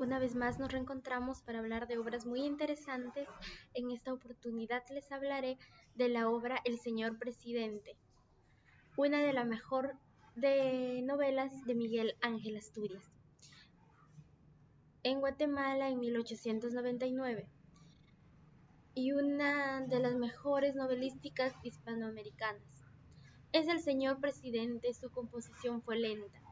Una vez más nos reencontramos para hablar de obras muy interesantes. En esta oportunidad les hablaré de la obra El Señor Presidente, una de las mejor de novelas de Miguel Ángel Asturias, en Guatemala en 1899, y una de las mejores novelísticas hispanoamericanas. Es El Señor Presidente, su composición fue lenta.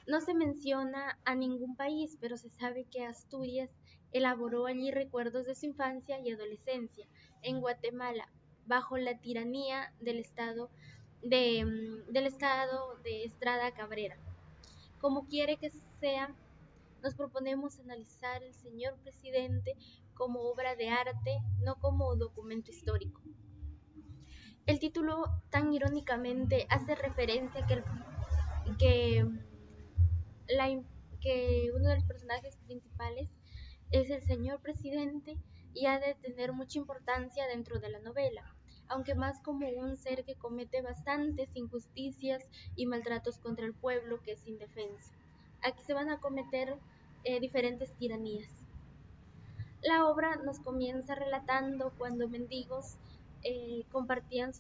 No se menciona a ningún país, pero se sabe que Asturias elaboró allí recuerdos de su infancia y adolescencia en Guatemala, bajo la tiranía del estado de Estrada Cabrera. Como quiere que sea, nos proponemos analizar El Señor Presidente como obra de arte, no como documento histórico. El título tan irónicamente hace referencia a que uno de los personajes principales es el señor presidente y ha de tener mucha importancia dentro de la novela, aunque más como un ser que comete bastantes injusticias y maltratos contra el pueblo que es indefenso. Aquí se van a cometer diferentes tiranías. La obra nos comienza relatando cuando mendigos compartían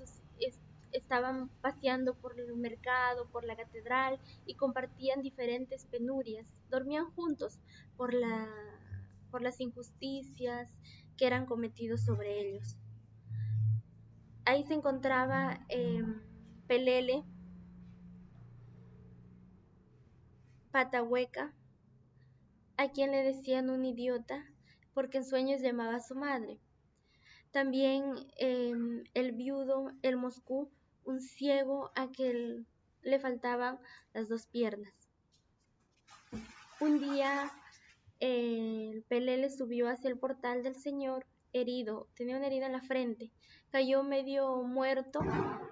estaban paseando por el mercado, por la catedral, y compartían diferentes penurias. Dormían juntos por las injusticias que eran cometidos sobre ellos. Ahí se encontraba Pelele, Patahueca, a quien le decían un idiota porque en sueños llamaba a su madre. También el viudo, el Moscú, un ciego a que le faltaban las dos piernas. Un día el Pelele subió hacia el portal del Señor herido, tenía una herida en la frente, cayó medio muerto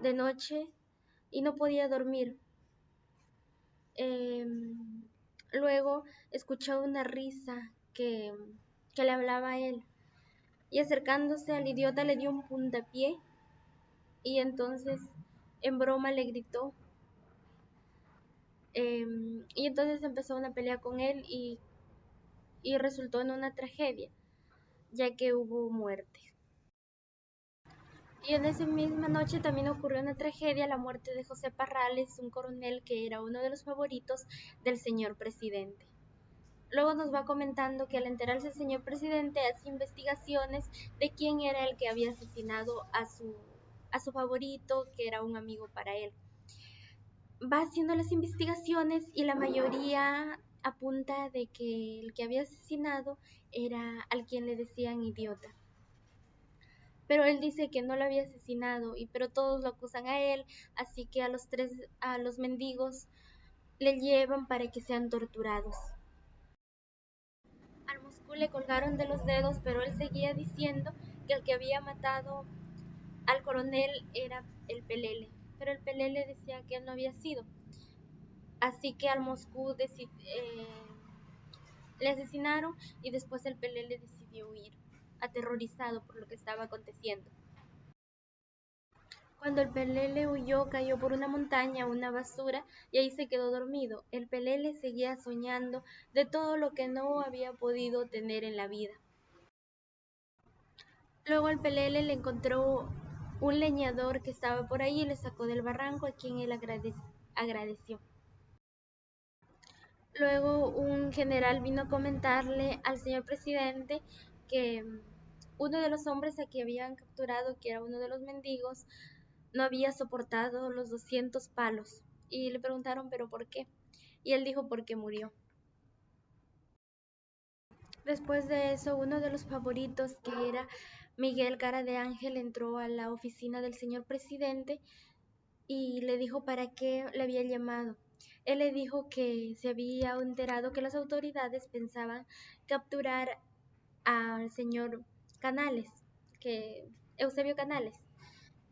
de noche y no podía dormir. Luego escuchó una risa que le hablaba a él, y acercándose al idiota le dio un puntapié, y entonces en broma le gritó, y entonces empezó una pelea con él y resultó en una tragedia, ya que hubo muerte. Y en esa misma noche también ocurrió una tragedia, la muerte de José Parrales, un coronel que era uno de los favoritos del señor presidente. Luego nos va comentando que al enterarse el señor presidente hace investigaciones de quién era el que había asesinado a su favorito, que era un amigo para él. Va haciendo las investigaciones y la mayoría apunta de que el que había asesinado era al quien le decían idiota. Pero él dice que no lo había asesinado, pero todos lo acusan a él, así que a los mendigos le llevan para que sean torturados. Al Moscú le colgaron de los dedos, pero él seguía diciendo que el que había matado al coronel era el Pelele, pero el Pelele decía que él no había sido. Así que al Moscú le asesinaron y después el Pelele decidió huir, aterrorizado por lo que estaba aconteciendo. Cuando el Pelele huyó, cayó por una montaña, una basura, y ahí se quedó dormido. El Pelele seguía soñando de todo lo que no había podido tener en la vida. Luego el Pelele le encontró un leñador que estaba por ahí y le sacó del barranco, a quien él agradeció. Luego un general vino a comentarle al señor presidente que uno de los hombres a que habían capturado, que era uno de los mendigos, no había soportado los 200 palos, y le preguntaron ¿pero por qué? Y él dijo porque murió. Después de eso, uno de los favoritos, que era Miguel Cara de Ángel, entró a la oficina del señor presidente y le dijo para qué le había llamado. Él le dijo que se había enterado que las autoridades pensaban capturar al señor Canales, Eusebio Canales,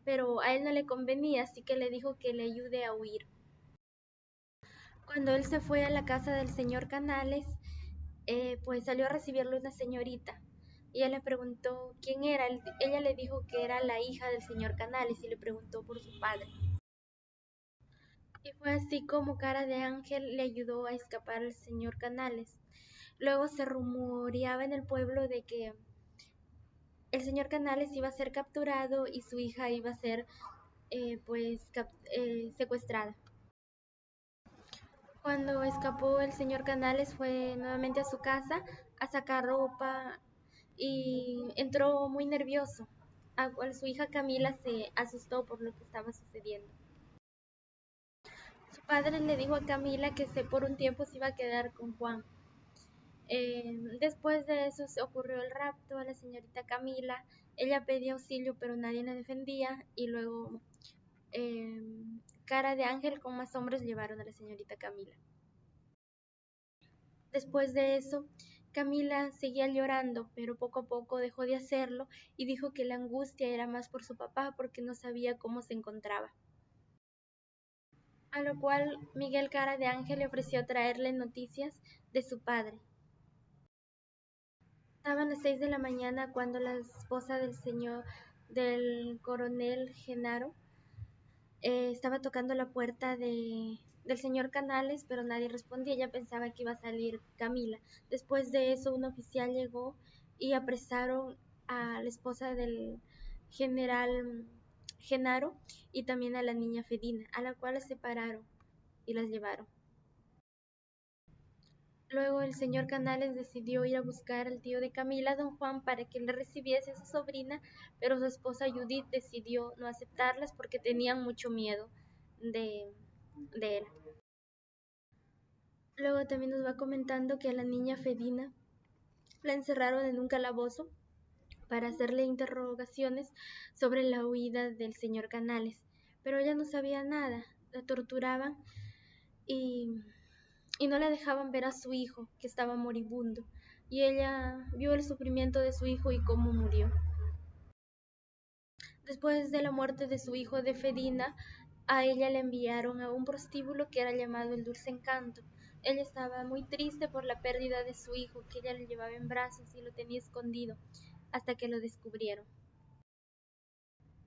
pero a él no le convenía, así que le dijo que le ayude a huir. Cuando él se fue a la casa del señor Canales, pues salió a recibirle una señorita, y ella le preguntó quién era. Ella le dijo que era la hija del señor Canales y le preguntó por su padre. Y fue así como Cara de Ángel le ayudó a escapar al señor Canales. Luego se rumoreaba en el pueblo de que el señor Canales iba a ser capturado y su hija iba a ser secuestrada. Cuando escapó el señor Canales fue nuevamente a su casa a sacar ropa y entró muy nervioso, a cual su hija Camila se asustó por lo que estaba sucediendo. Su padre le dijo a Camila que por un tiempo se iba a quedar con Juan. Después de eso se ocurrió el rapto a la señorita Camila. Ella pedía auxilio pero nadie la defendía y luego Cara de Ángel con más hombres llevaron a la señorita Camila. Después de eso, Camila seguía llorando, pero poco a poco dejó de hacerlo y dijo que la angustia era más por su papá porque no sabía cómo se encontraba. A lo cual Miguel Cara de Ángel le ofreció traerle noticias de su padre. Estaban las 6 de la mañana cuando la esposa del coronel Genaro estaba tocando la puerta del señor Canales, pero nadie respondía. Ella pensaba que iba a salir Camila. Después de eso, un oficial llegó y apresaron a la esposa del general Genaro y también a la niña Fedina, a la cual las separaron y las llevaron. Luego el señor Canales decidió ir a buscar al tío de Camila, don Juan, para que le recibiese a su sobrina, pero su esposa Judith decidió no aceptarlas porque tenían mucho miedo de él. Luego también nos va comentando que a la niña Fedina la encerraron en un calabozo para hacerle interrogaciones sobre la huida del señor Canales, pero ella no sabía nada, la torturaban y no la dejaban ver a su hijo, que estaba moribundo, y ella vio el sufrimiento de su hijo y cómo murió. Después de la muerte de su hijo de Fedina, a ella le enviaron a un prostíbulo que era llamado el Dulce Encanto. Ella estaba muy triste por la pérdida de su hijo, que ella le llevaba en brazos y lo tenía escondido, hasta que lo descubrieron.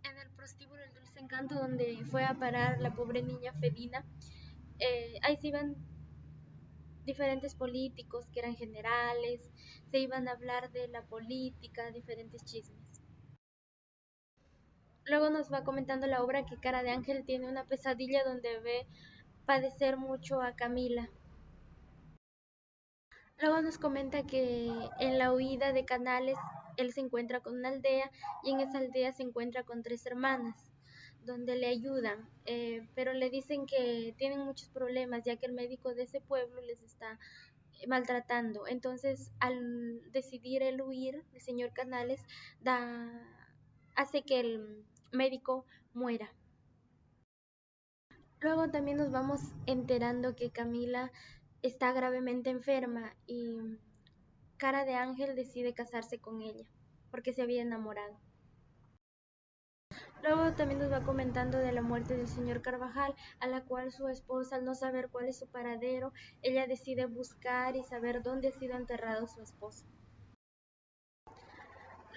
En el prostíbulo El Dulce Encanto, donde fue a parar la pobre niña Fedina, ahí se iban diferentes políticos que eran generales, se iban a hablar de la política, diferentes chismes. Luego nos va comentando la obra que Cara de Ángel tiene una pesadilla donde ve padecer mucho a Camila. Luego nos comenta que en la huida de Canales él se encuentra con una aldea y en esa aldea se encuentra con 3 hermanas donde le ayudan, pero le dicen que tienen muchos problemas ya que el médico de ese pueblo les está maltratando. Entonces, al decidir el huir, el señor Canales hace que el médico muera. Luego también nos vamos enterando que Camila está gravemente enferma y Cara de Ángel decide casarse con ella porque se había enamorado. Luego también nos va comentando de la muerte del señor Carvajal, a la cual su esposa, al no saber cuál es su paradero, ella decide buscar y saber dónde ha sido enterrado su esposo.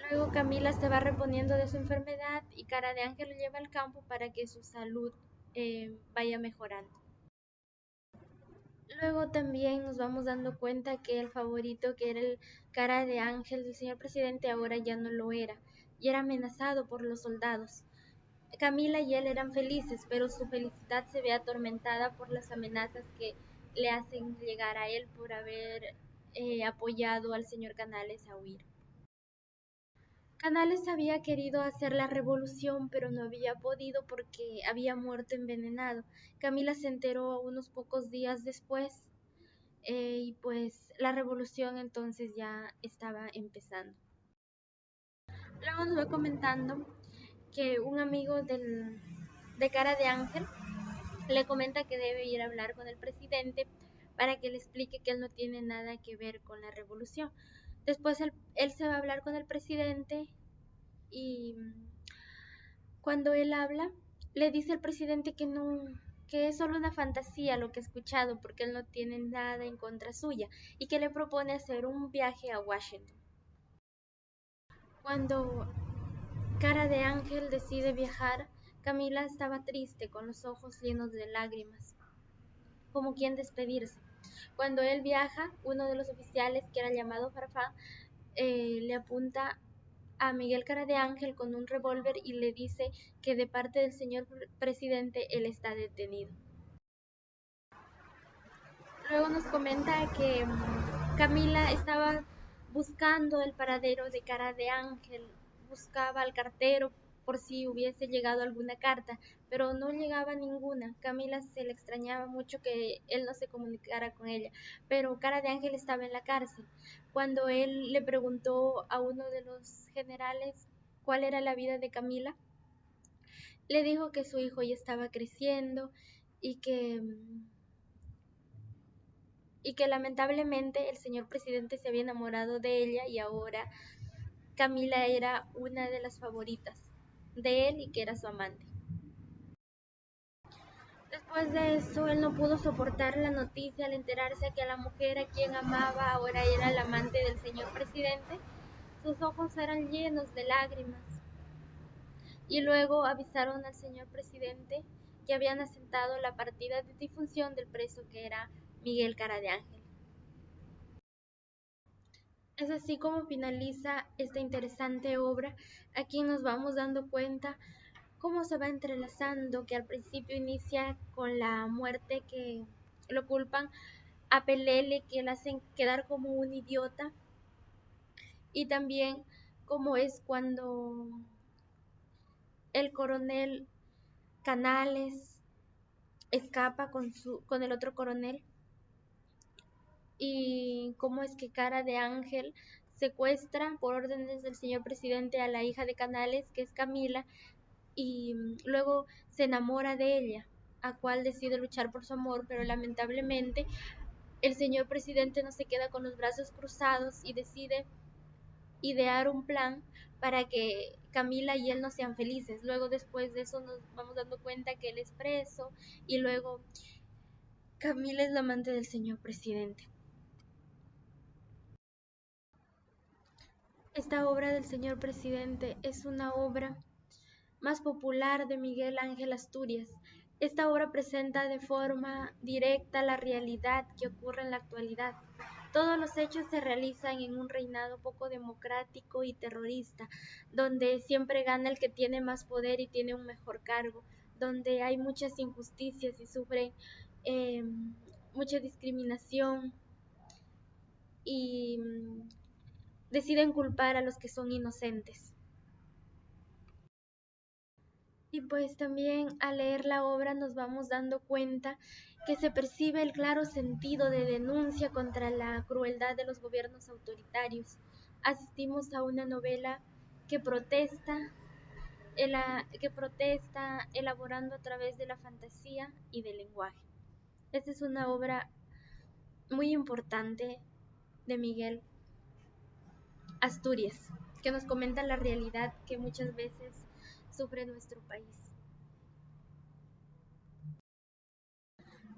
Luego Camila se va reponiendo de su enfermedad y Cara de Ángel lo lleva al campo para que su salud vaya mejorando. Luego también nos vamos dando cuenta que el favorito, que era el Cara de Ángel del señor presidente, ahora ya no lo era y era amenazado por los soldados. Camila y él eran felices, pero su felicidad se ve atormentada por las amenazas que le hacen llegar a él por haber apoyado al señor Canales a huir. Canales había querido hacer la revolución, pero no había podido porque había muerto envenenado. Camila se enteró unos pocos días después y pues la revolución entonces ya estaba empezando. Luego nos va comentando que un amigo de Cara de Ángel le comenta que debe ir a hablar con el presidente para que le explique que él no tiene nada que ver con la revolución. Después él se va a hablar con el presidente y cuando él habla, le dice al presidente que no, que es solo una fantasía lo que ha escuchado porque él no tiene nada en contra suya y que le propone hacer un viaje a Washington. Cuando Cara de Ángel decide viajar, Camila estaba triste, con los ojos llenos de lágrimas, como quien despedirse. Cuando él viaja, uno de los oficiales, que era llamado Farfán, le apunta a Miguel Cara de Ángel con un revólver y le dice que de parte del señor presidente él está detenido. Luego nos comenta que Camila estaba buscando el paradero de Cara de Ángel, buscaba al cartero por si hubiese llegado alguna carta, pero no llegaba ninguna. Camila se le extrañaba mucho que él no se comunicara con ella, pero Cara de Ángel estaba en la cárcel. Cuando él le preguntó a uno de los generales cuál era la vida de Camila, le dijo que su hijo ya estaba creciendo y que lamentablemente el señor presidente se había enamorado de ella y ahora Camila era una de las favoritas de él y que era su amante. Después de eso, él no pudo soportar la noticia al enterarse que la mujer a quien amaba ahora era la amante del señor presidente. Sus ojos eran llenos de lágrimas y luego avisaron al señor presidente que habían asentado la partida de difunción del preso que era Miguel Cara de Ángel. Es así como finaliza esta interesante obra. Aquí nos vamos dando cuenta cómo se va entrelazando, que al principio inicia con la muerte que lo culpan a Pelele, que le hacen quedar como un idiota, y también cómo es cuando el coronel Canales escapa con el otro coronel, y cómo es que Cara de Ángel secuestra por órdenes del señor presidente a la hija de Canales, que es Camila, y luego se enamora de ella, a cual decide luchar por su amor, pero lamentablemente el señor presidente no se queda con los brazos cruzados y decide idear un plan para que Camila y él no sean felices. Luego después de eso nos vamos dando cuenta que él es preso y luego Camila es la amante del señor presidente. Esta obra del señor presidente es una obra más popular de Miguel Ángel Asturias. Esta obra presenta de forma directa la realidad que ocurre en la actualidad. Todos los hechos se realizan en un reinado poco democrático y terrorista, donde siempre gana el que tiene más poder y tiene un mejor cargo, donde hay muchas injusticias y sufren eh, mucha discriminación y deciden culpar a los que son inocentes. Y pues también al leer la obra nos vamos dando cuenta que se percibe el claro sentido de denuncia contra la crueldad de los gobiernos autoritarios. Asistimos a una novela que protesta, que protesta elaborando a través de la fantasía y del lenguaje. Esta es una obra muy importante de Miguel Asturias, que nos comenta la realidad que muchas veces sufre nuestro país.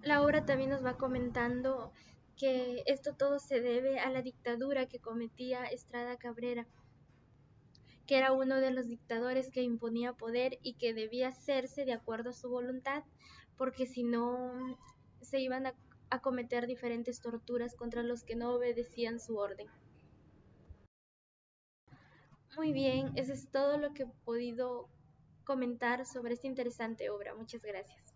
La obra también nos va comentando que esto todo se debe a la dictadura que cometía Estrada Cabrera, que era uno de los dictadores que imponía poder y que debía hacerse de acuerdo a su voluntad, porque si no se iban a cometer diferentes torturas contra los que no obedecían su orden. Muy bien, eso es todo lo que he podido comentar sobre esta interesante obra. Muchas gracias.